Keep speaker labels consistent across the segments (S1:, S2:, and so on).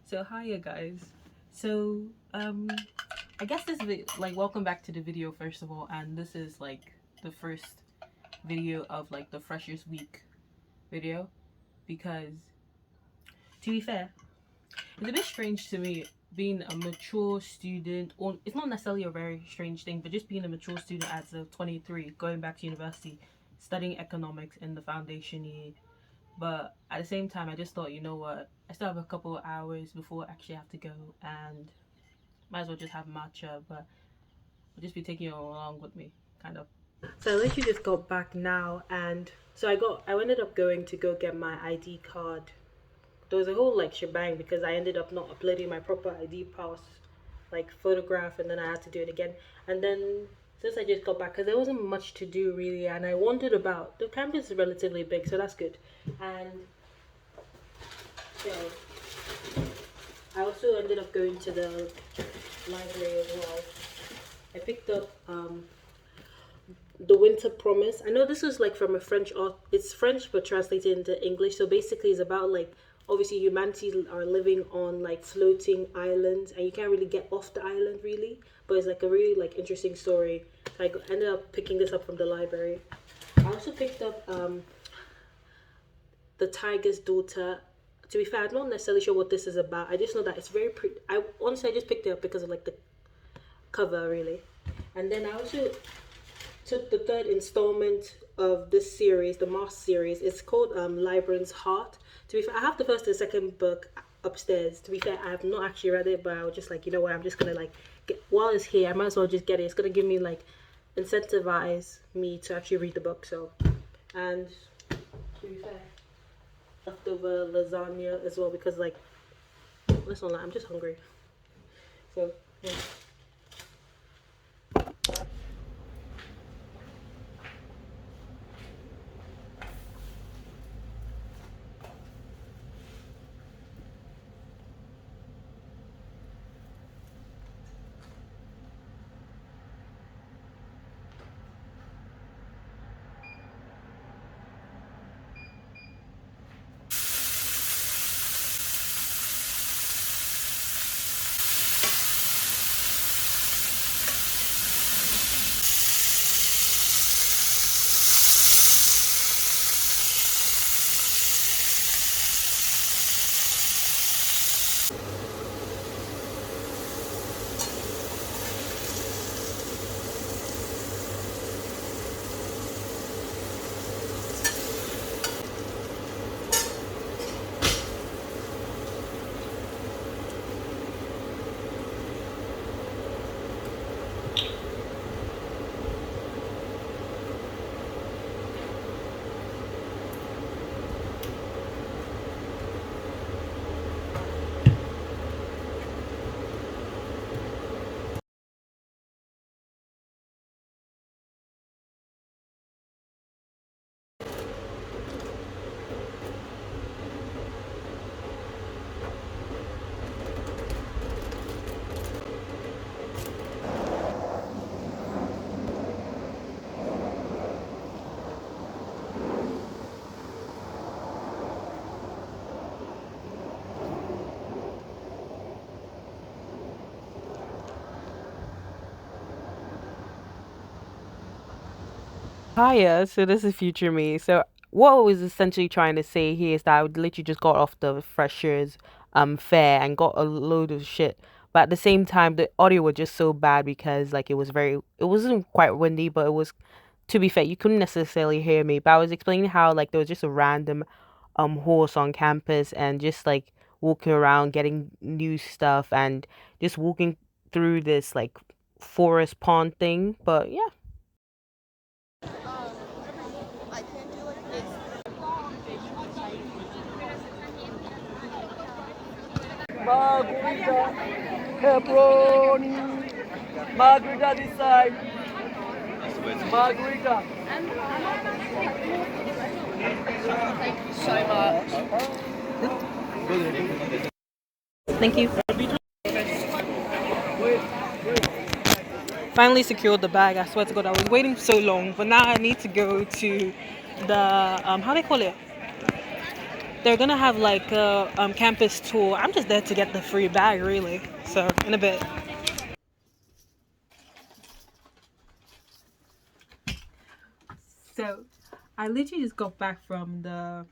S1: So hiya guys. So I guess this like welcome back to the video first of all, and this is like the first video of like the Freshers Week video because to be fair, it's a bit strange to me being a mature student, or it's not necessarily a very strange thing, but just being a mature student at the 23 going back to university studying economics in the foundation year. But at the same time, I just thought, you know what? I still have a couple of hours before I actually have to go, and might as well just have matcha. But I'll just be taking you along with me, kind of. So I literally just got back now, and so I ended up going to go get my ID card. There was a whole like shebang because I ended up not uploading my proper ID pass, like photograph, and then I had to do it again. And then since I just got back, because there wasn't much to do really, and I wandered about. The campus is relatively big, so that's good. And so I also ended up going to the library as well. I picked up The Winter Promise. I know this was like from a French author. It's French but translated into English. So basically, it's about like obviously humanity are living on like floating islands, and you can't really get off the island really. But it's like a really like interesting story. So ended up picking this up from the library. I also picked up The Tiger's Daughter. To be fair, I'm not necessarily sure what this is about. I just know that it's very pretty. I honestly I just picked it up because of like the cover really. And then I also took the third installment of this series, the Moss series. It's called Librand's Heart. To be fair, I have the first and second book upstairs. To be fair, I have not actually read it, but I was just like, you know what, I'm just gonna like while it's here, I might as well just get it. It's gonna give me like incentivize me to actually read the book. So, and to be fair, leftover lasagna as well because like let's not lie, I'm just hungry. So yeah. Hiya, so this is future me. So what I was essentially trying to say here is that I would literally just got off the freshers fair and got a load of shit. But at the same time the audio was just so bad because like it wasn't quite windy, but it was, to be fair, you couldn't necessarily hear me. But I was explaining how like there was just a random horse on campus and just like walking around getting new stuff and just walking through this like forest pond thing. But yeah.
S2: Margarita, pepperoni, margarita this side, margarita.
S1: Thank you. Finally secured the bag. I swear to God, I was waiting so long, but now I need to go to the how do they call it? they're gonna have like a campus tour. I'm just there to get the free bag, really. So in a bit. So I literally just got back from the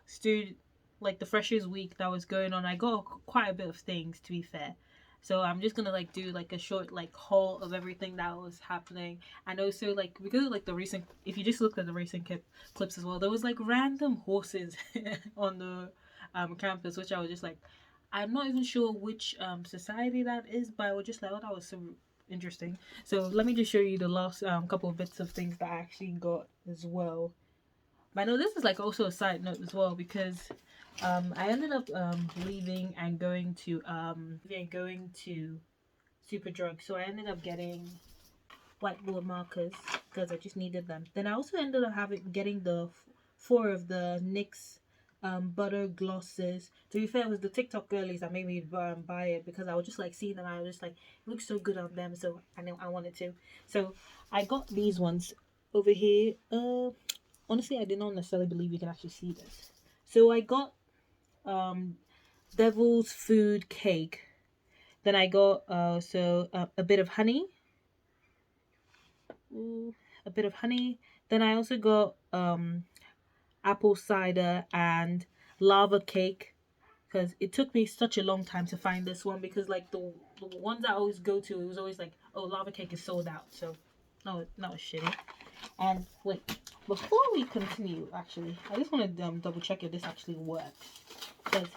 S1: student, like the freshers week that was going on. I got quite a bit of things, to be fair. So I'm just gonna like do like a short like haul of everything that was happening, and also like because of like the recent, if you just look at the recent clips as well, there was like random horses on the campus, which I was just like, I'm not even sure which society that is, but I was just like, oh, that was so interesting. So let me just show you the last couple of bits of things that I actually got as well. But I know this is like also a side note as well, because I ended up leaving and going to Superdrug. So I ended up getting whiteboard markers because I just needed them. Then I also ended up getting the four of the NYX butter glosses. To be fair, it was the TikTok girlies that made me buy it, because I was just like seeing them. I was just like, it looks so good on them, so I know I wanted to. So I got these ones over here. Honestly, I did not necessarily believe you can actually see this. So I got devil's food cake. Then I got a bit of honey. Ooh, a bit of honey. Then I also got apple cider and lava cake, because it took me such a long time to find this one, because like the ones I always go to, it was always like, oh, lava cake is sold out. So no, not shitty. And wait, before we continue, actually, I just want to double check if this actually works, because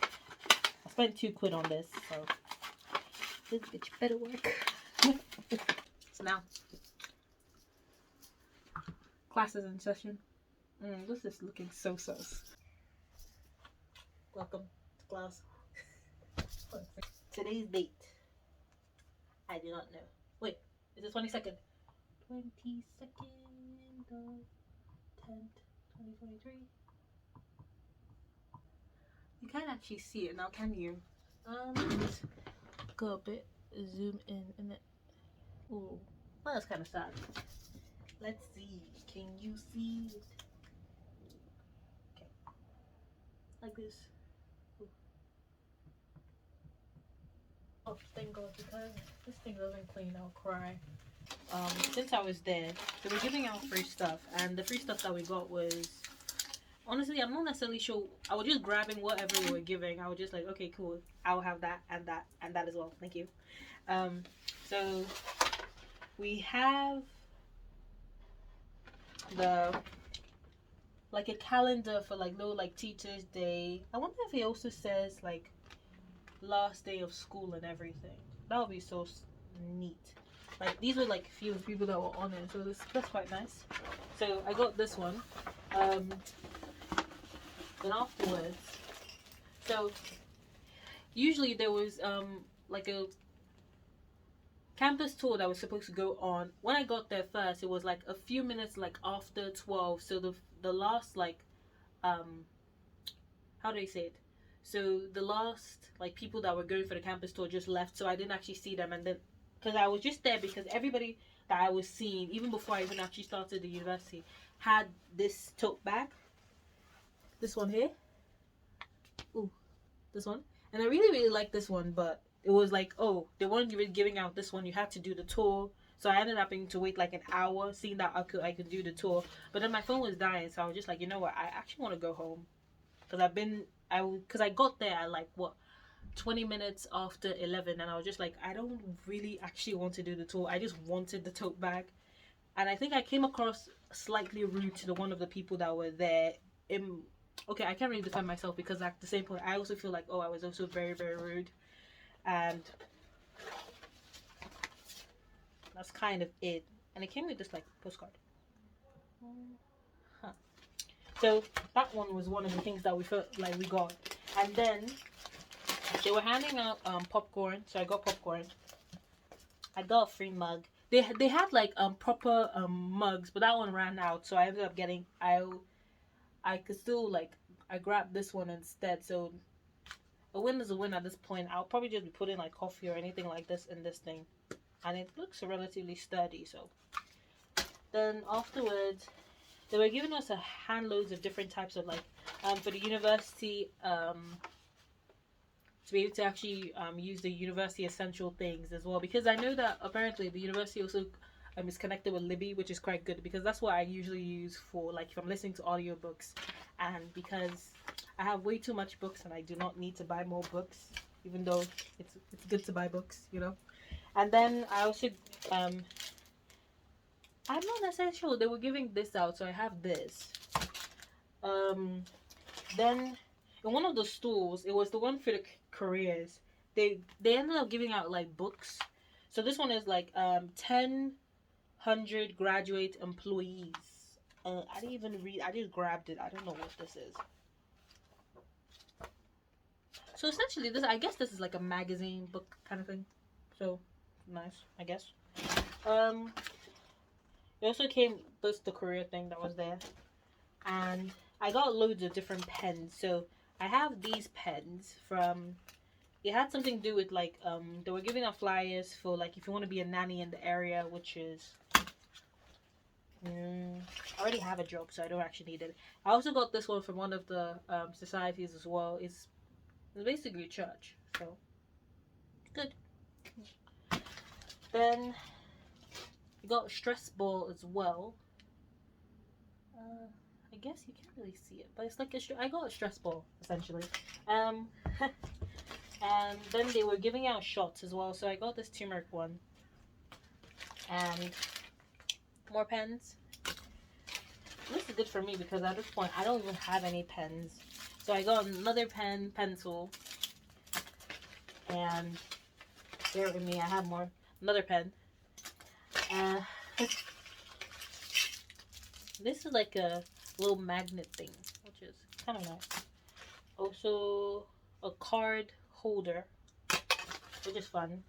S1: I spent £2 on this, so this bitch better work. So now, class is in session. This is looking so sus. Welcome to class. Today's date, I do not know. Wait, is it 22nd? 22nd of 10th, 2023. You can't actually see it now, can you? Let's go a bit, zoom in it. Ooh, well, that's kind of sad. Let's see. Can you see it? Okay, like this. Ooh. Oh, thank God, because this thing doesn't clean, I'll cry. Since I was there, they were giving out free stuff, and the free stuff that we got was, honestly, I'm not necessarily sure. I was just grabbing whatever they were giving. I was just like, okay, cool, I'll have that and that and that as well. Thank you. So we have the like a calendar for like little like Teachers Day. I wonder if it also says like last day of school and everything. That would be so neat. Like these were like a few people that were on it, so that's quite nice. So I got this one. Then afterwards, so usually there was like a campus tour that was supposed to go on. When I got there first, it was like a few minutes like after 12. So the last like how do I say it? So the last like people that were going for the campus tour just left, so I didn't actually see them. And then because I was just there because everybody that I was seeing, even before I even actually started the university, had this tote bag. This one here. Ooh, this one. And I really like this one, but it was like, oh, they weren't even giving out this one. You had to do the tour. So I ended up having to wait like an hour, seeing that I could do the tour. But then my phone was dying, so I was just like, you know what? I actually want to go home, because I got there at like what 20 minutes after 11, and I was just like, I don't really actually want to do the tour. I just wanted the tote bag. And I think I came across slightly rude to the one of the people that were there. Okay, I can't really defend myself, because at the same point I also feel like, oh, I was also very, very rude. And that's kind of it. And it came with this like postcard. Huh. So that one was one of the things that we felt like we got. And then they were handing out popcorn, so I got popcorn. I got a free mug. They had like proper mugs, but that one ran out, so I ended up getting I could still like I grabbed this one instead. So a win is a win at this point. I'll probably just be putting like coffee or anything like this in this thing, and it looks relatively sturdy. So then afterwards, they were giving us a handloads of different types of like for the university to be able to actually use the university essential things as well, because I know that apparently the university also is connected with Libby, which is quite good because that's what I usually use for like if I'm listening to audiobooks, and because I have way too much books and I do not need to buy more books, even though it's good to buy books, you know. And then I also I'm not necessarily sure they were giving this out, so I have this. Um, then in one of the stores, it was the one for the careers. They ended up giving out like books. So this one is like 1,000 graduate employees. I didn't even read. I just grabbed it. I don't know what this is. So essentially, this I guess this is like a magazine book kind of thing. So nice, I guess. Um, it also came this the career thing that was there, and I got loads of different pens. So I have these pens from. It had something to do with like they were giving out flyers for like if you want to be a nanny in the area, which is I already have a job, so I don't actually need it. I also got this one from one of the societies as well. It's basically a church, so good. Then you got a stress ball as well. I guess you can't really see it, but it's like I got a stress ball essentially. Um, and then they were giving out shots as well, so I got this turmeric one and more pens. This is good for me because at this point I don't even have any pens, so I got another pencil, and bear with me, I have more, another pen. Uh, this is like a little magnet thing, which is kind of nice. Also, a card holder, which is fun.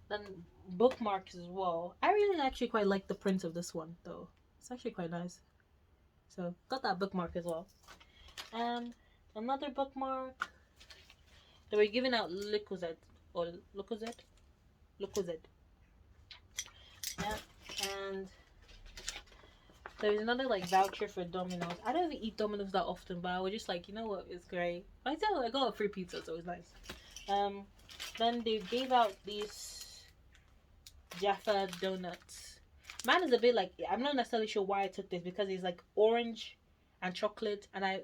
S1: Then bookmarks as well. I really actually quite like the print of this one though. It's actually quite nice. So got that bookmark as well. And another bookmark. They were giving out Lucozade or Lucozade. Yeah, and there's another like voucher for Domino's. I don't even eat Domino's that often, but I was just like, you know what, it's great. I got a free pizza, so it was nice. Then they gave out these Jaffa donuts. Mine is a bit like I'm not necessarily sure why I took this because it's like orange and chocolate, and I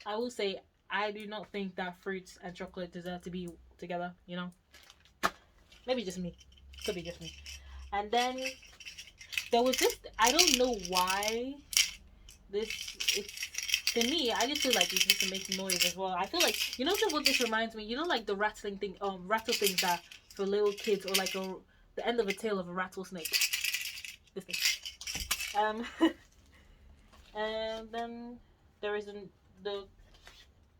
S1: will say I do not think that fruits and chocolate deserve to be together. You know, maybe just me. Could be just me. And then there was this. I don't know why this. It's to me. I just feel like it's just to make noise as well. I feel like what this reminds me. You know, like the rattling thing. Rattle things that for little kids, or like the end of a tail of a rattlesnake. This thing. And then there is the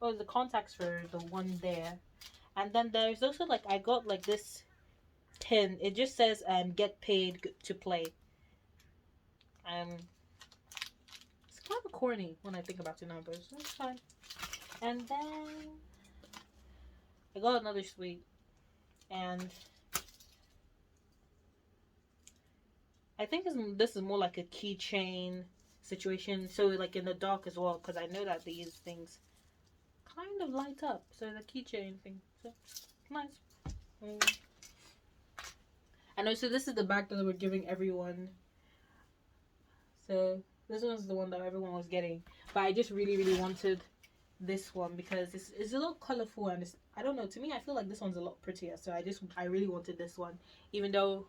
S1: the contacts for the one there, and then there's also like I got like this pin. It just says get paid to play. It's kind of corny when I think about it now, but it's fine. And then I got another sweet, and I think this is more like a keychain situation. So like in the dark as well, because I know that these things kind of light up. So the keychain thing, so nice. I know. So this is the bag that we're giving everyone. So this one's the one that everyone was getting, but I just really, really wanted this one because it's a little colorful, and I don't know. To me, I feel like this one's a lot prettier. So I really wanted this one, even though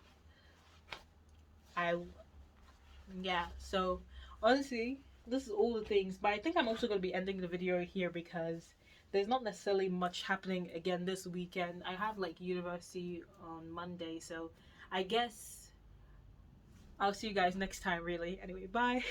S1: yeah. So honestly, this is all the things. But I think I'm also gonna be ending the video here because there's not necessarily much happening again this weekend. I have like university on Monday, so I guess I'll see you guys next time, really. Anyway, bye.